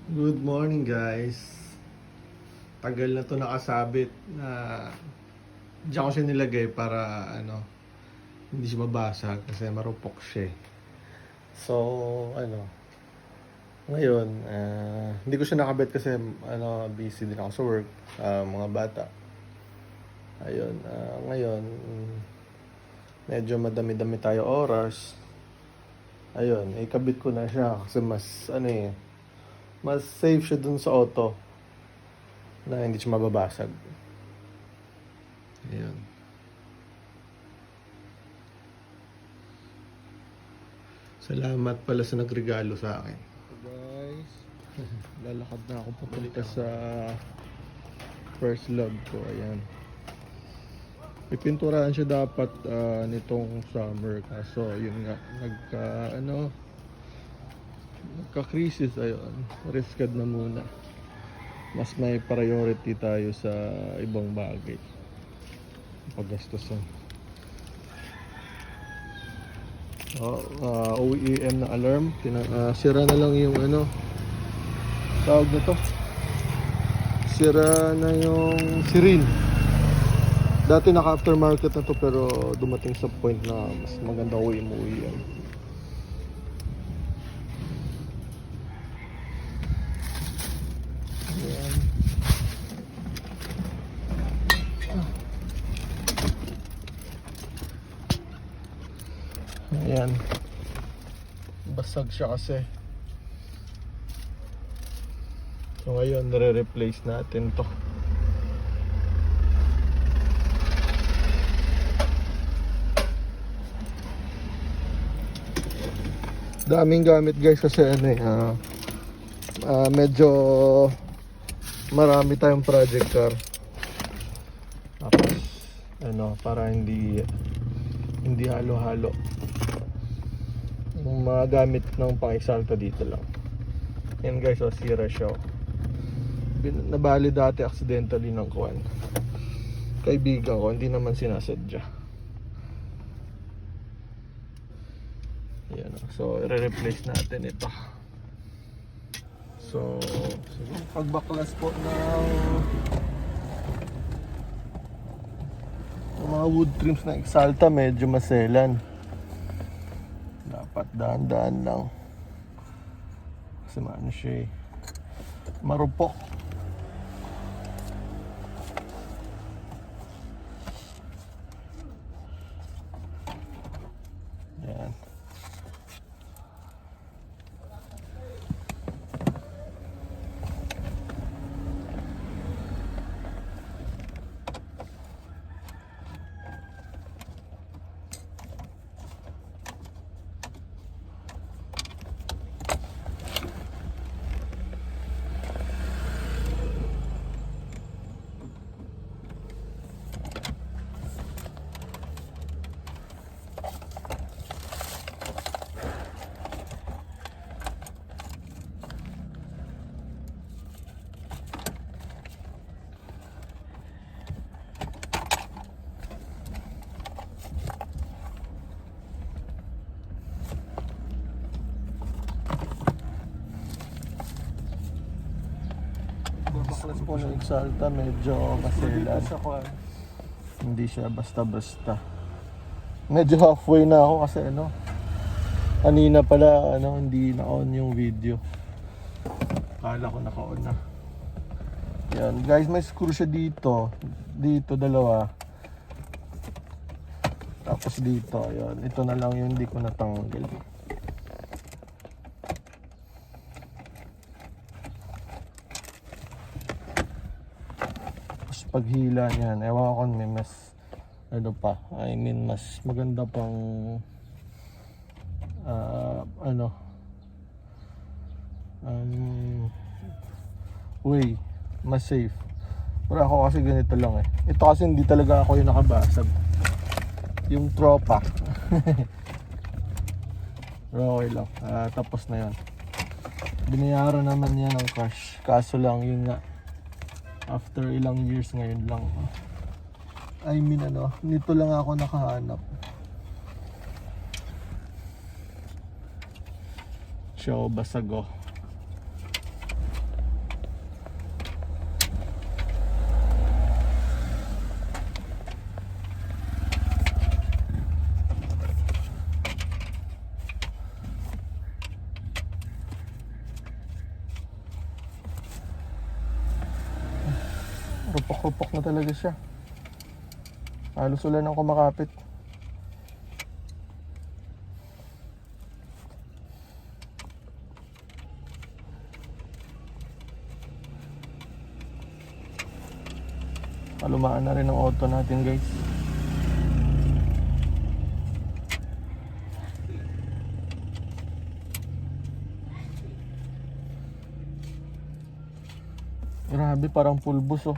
Good morning guys. Tagal na to nakasabit na diyan ko siya nilagay para hindi siya mabasag kasi marupok siya. So ngayon hindi ko siya nakabit kasi busy din ako sa work, mga bata. Ayun, ngayon medyo madami-dami tayo oras. Ayun, ikabit ko na siya kasi mas safe siya dun sa auto na hindi siya mababasag. Ayun. Salamat pala sa nagregalo sa akin. Guys, lalakad na ako papunta sa first love ko. Ayan. Pipinturahan siya dapat nitong summer, kaso yun nga nagka-crisis. Ayun, riskad na muna. Mas may priority tayo sa ibang bagay, paggastusan. OEM na alarm, sira na lang yung tawag na to, sira na yung sirin. Dati naka aftermarket na to, pero dumating sa point na mas maganda ko imuwi yan. Ayan, basag siya kasi. So ngayon nire-replace natin to. Daming gamit guys kasi medyo marami tayong project car. Tapos para hindi halo-halo. Yung mga gamit ng pang Exalta dito lang. Yan guys, sira siya. Nabali dati accidentally ng kaibigan ko, hindi naman sinasadya. Yan, so i-replace natin ito. So pagbaklas po ng mga wood trims na Exalta, medyo maselan. Dapat daan-daan lang kasi siya marupok. Yan. Baklas po ng Exalta, medyo maselan. Hindi siya basta-basta. Medyo halfway na ako kasi kanina pala hindi na-on yung video. Akala ko naka-on na. Yan guys, may screw siya dito. Dito dalawa. Tapos dito, ayun. Ito na lang yung hindi ko natanggal. Paghila niyan, ewan ko may mas mas maganda pang way, mas safe. Pero ako kasi ganito lang ito kasi hindi talaga ako yung nakabasag, yung tropa. Pero okay lang, tapos na yan, binayaran naman yan ng cash, kaso lang yun nga, after ilang years ngayon lang. Nito lang ako nakahanap. Siya basag. Rupok-rupok na talaga siya. Halos wala nang kumakapit. Lumaan na rin ang auto natin, guys. Grabe, parang pulbos, oh.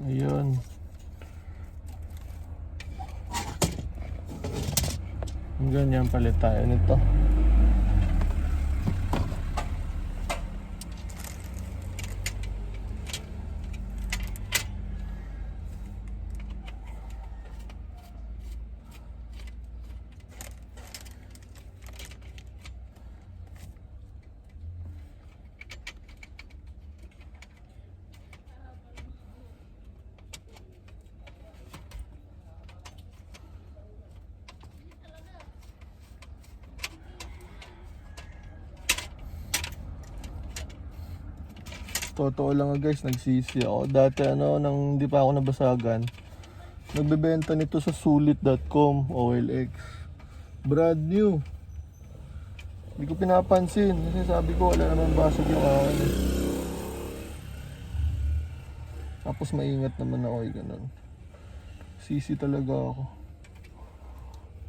Ayun. Ganyan palit tayo nito. Totoo lang guys, nagsisi ako. Dati nang hindi pa ako nabasagan, nagbebenta nito sa sulit.com, OLX. Brand new. Hindi ko pinapansin kasi sabi ko wala naman basag yung akin. Tapos maingat naman ako ganun. Sisi talaga ako.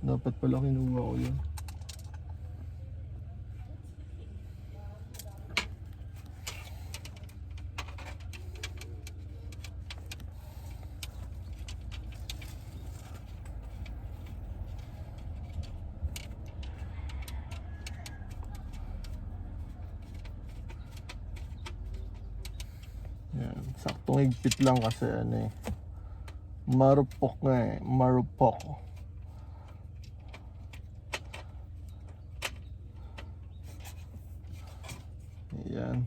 Dapat pala kinuha ko yun. Yan, saktong higpit lang kasi marupok nga marupok. Yan.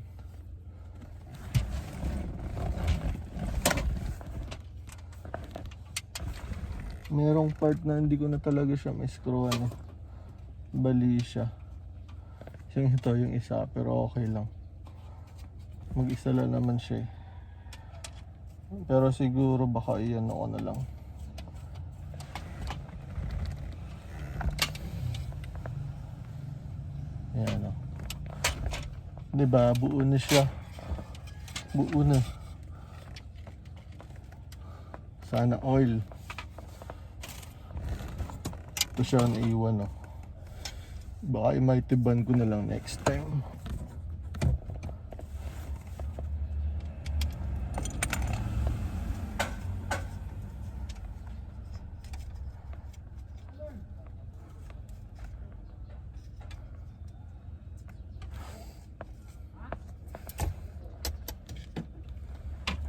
Merong part na hindi ko na talaga siya may screwan. Bali siya. Yung ito yung isa pero okay lang. Mag-isa lang naman siya eh. Pero siguro baka iyan ako na lang. Yan o. Diba buo na siya. Buo na. Sana oil. Ito siya ang iwan o. Baka imaitiban ko na lang next time.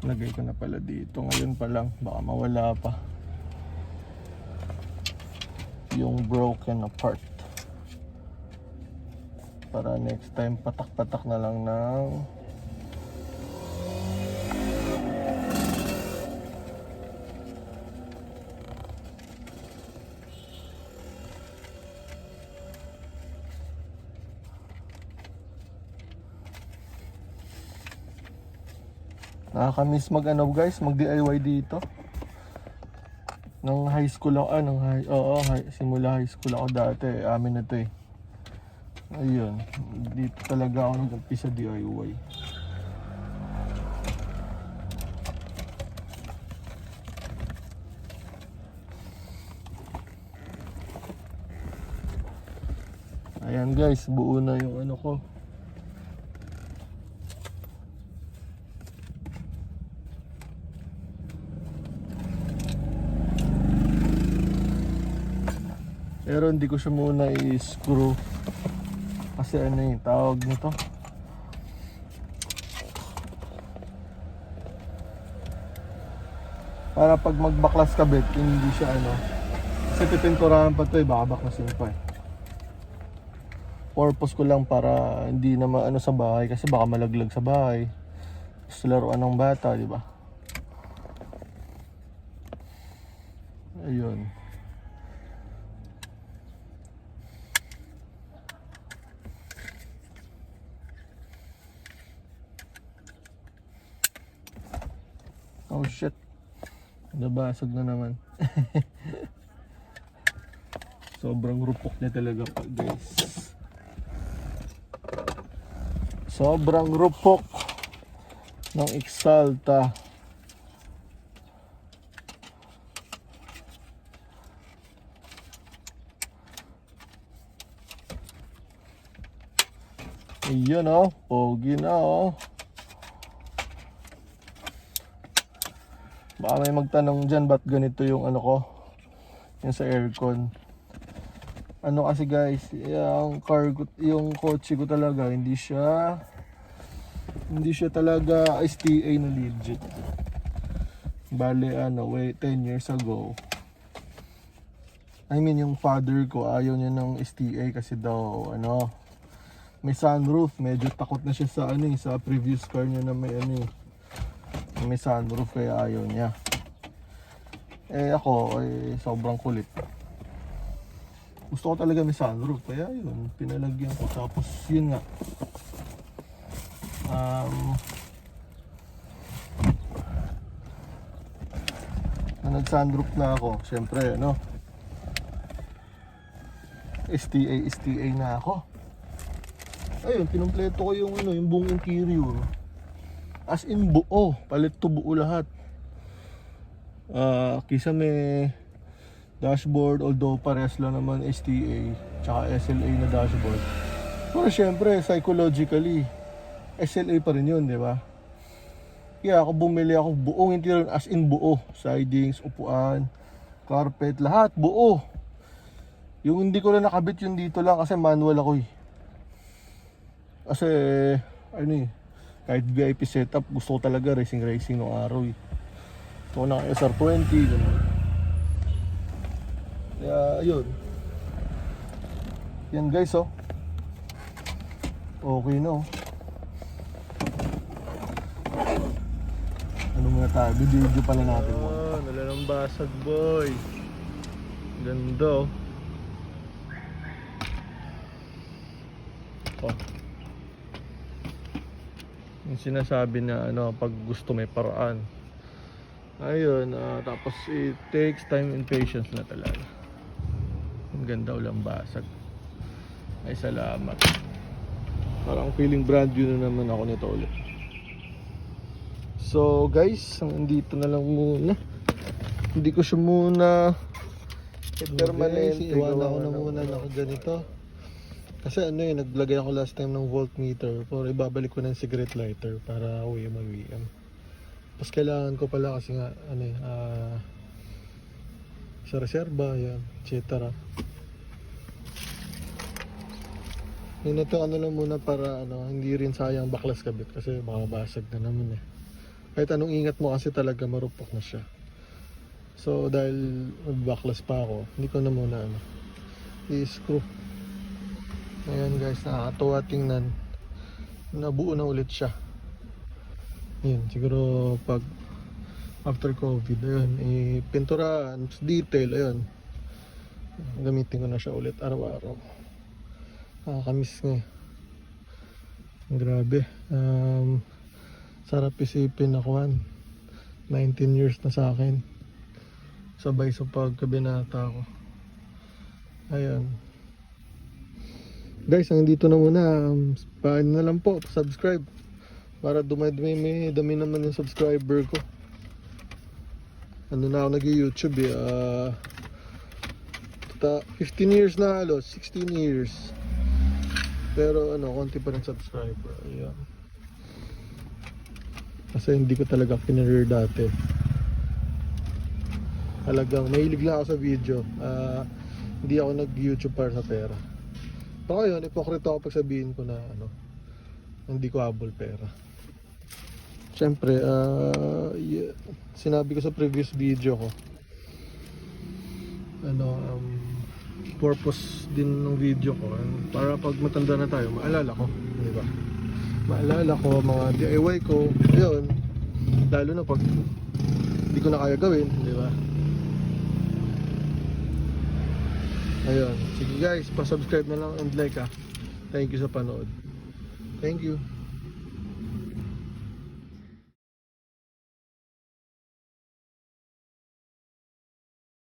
Lagay ko na pala dito. Ngayon pa lang. Baka mawala pa. Yung broken apart. Para next time patak-patak na lang ng nakakamiss guys, mag DIY dito. Nung high school ako, simula high school ako dati, amin na to eh. Ayun, dito talaga ako nag-umpisa DIY. Ayan guys, buo na yung ko. Pero hindi ko siya muna i-screw kasi yung tawag nito. Para pag magbaklas kabit, hindi siya kasi pipinturahan pa to baka baklasin pa Purpose ko lang para hindi na sa bahay kasi baka malaglag sa bahay. Gusto laruan ng bata, di ba? Ayun. Oh shit. Nabasag na naman. Sobrang rupok niya talaga guys. Sobrang rupok ng Exalta. Ayan oh, pogi na oh. Baka may magtanong dyan, ba't ganito yung ano ko, yung sa aircon. Ano kasi guys, yung yung kotse ko talaga, hindi siya talaga STA na legit. Bale ano, 10 years ago, I mean yung father ko ayaw niya ng STA kasi daw ano, may sunroof. Medyo takot na siya sa ano sa previous car niya na may ano may sunroof, kaya ayaw niya. Ako sobrang kulit. Gusto ko talaga may sunroof, kaya yun, pinalagyan ko. Tapos yun nga, na nag-sunroof na ako, syempre ano, STA na ako. Ayun, kinumpleto ko yung ano, yung buong interior. As in buo, palit to buo lahat. Kisame, dashboard, although pares lang naman STA tsaka SLA na dashboard. Pero syempre, psychologically, SLA pa rin yun, di ba? Kaya ako bumili ako buong interior, as in buo. Sidings, upuan, carpet, lahat buo. Yung hindi ko lang nakabit yung dito lang kasi manual ako eh. Kasi ano kahit VIP setup, gusto ko talaga racing nung araw eh. Gusto ko na SR20 ganun. Kaya yun. Yan guys oh. Okay no. Ano muna tayo, video pala natin mo. Nalalang basag boy. Ganda oh. Yung sinasabi na ano, pag gusto may paraan. Ayun, tapos it takes time and patience na talaga. Ang ganda ulang basag. Ay salamat. Parang feeling brand new na naman ako nito ulit. So guys, nandito na lang muna. Hindi ko siya muna permanente. Iwan ako na muna na ganito. Kasi ano naglagay ako last time ng voltmeter, pero ibabalik ko ng cigarette lighter para mag-VM. Tapos kailangan ko pala kasi nga sa reserba yan, etc. Yun ito ano lang muna para hindi rin sayang baklas kabit kasi baka basag na naman eh. Kahit anong ingat mo kasi talaga marupok na siya. So dahil baklas pa ako, hindi ko na muna i-screw. Ayan guys, nakakatuwa tingnan. Nabuo na ulit siya. Ayan, siguro pag after COVID, ayun, pinturaan, detail, ayun. Gamitin ko na siya ulit araw-araw. Nakakamiss nga. Grabe. Sarap isipin ako 19 years na sa akin. Sabay sa pagkabinata ko. Ayun. Guys, hanggang na muna. Paano na lang po, subscribe para dumi naman yung subscriber ko. Ano na ako nag-YouTube 15 years na halos, 16 years. Pero konti pa rin subscriber. Ayan. Kasi hindi ko talaga pinarir dati. Talagang mahilig lang ako sa video. Hindi ako nag-YouTube para sa pera. So ayun, ipokrito ako pag sabihin ko na hindi ko habol pera. Siyempre, sinabi ko sa previous video ko, purpose din ng video ko para pag matanda na tayo, maalala ko, di ba? Maalala ko mga DIY ko, ayun, lalo na pag hindi ko na kaya gawin, di ba? Ayun, sige guys, pa-subscribe na lang and like Thank you sa panood. Thank you.